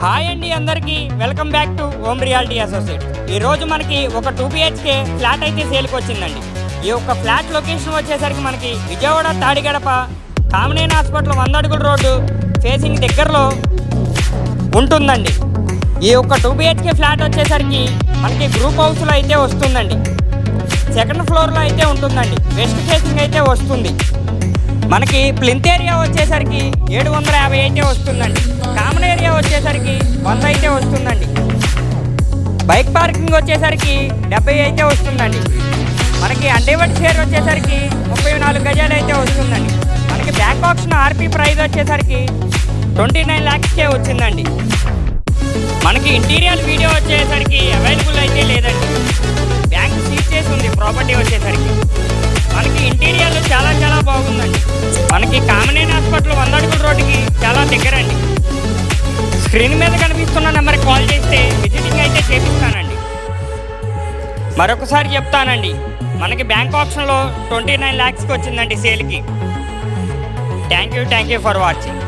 Hi అండి, అందరికీ welcome back to home reality associate. ఈరోజు మనకి ఒక 2 BHK ఫ్లాట్ అయితే సేల్కి వచ్చిందండి. ఈ యొక్క ఫ్లాట్ లొకేషన్ వచ్చేసరికి మనకి విజయవాడ తాడిగడప కామినేని హాస్పిటల్ 100 అడుగుల రోడ్డు ఫేసింగ్ దగ్గరలో ఉంటుందండి. ఈ యొక్క 2 BHK ఫ్లాట్ వచ్చేసరికి మనకి గ్రూప్ హౌస్లో అయితే వస్తుందండి. సెకండ్ ఫ్లోర్లో అయితే ఉంటుందండి. వెస్ట్ ఫేసింగ్ అయితే వస్తుంది. మనకి ప్లింత్ ఏరియా వచ్చేసరికి 750 అయితే వస్తుందండి. కామన్ ఏరియా వచ్చేసరికి 100 అయితే వస్తుందండి. బైక్ పార్కింగ్ వచ్చేసరికి 70 అయితే వస్తుందండి. మనకి అండర్వుడ్ షేర్ వచ్చేసరికి 34 గజాలు అయితే వస్తుందండి. మనకి బ్యాంక్ ఆప్షన్ ఆర్పీ ప్రైస్ వచ్చేసరికి 29 lakhsకే వచ్చిందండి. మనకి ఇంటీరియర్ వీడియో వచ్చేసరికి అవైలబుల్ అయితే లేదండి. బ్యాంక్ సీజ్ చేసి ఉంది ప్రాపర్టీ వచ్చేసరికి. మనకి ఇంటీరియర్ చాలా బాగుందండి. మనకి కామినేని హాస్పిటల్ 100 అడుగుల రోడ్డుకి చాలా దగ్గరండి. స్క్రీన్ మీద కనిపిస్తున్న నెంబర్కి కాల్ చేస్తే విజిటింగ్ అయితే చేపిస్తానండి. మరొకసారి చెప్తానండి, మనకి బ్యాంక్ ఆప్షన్లో 29 lakhsకి వచ్చిందండి సేల్కి. Thank you for watching.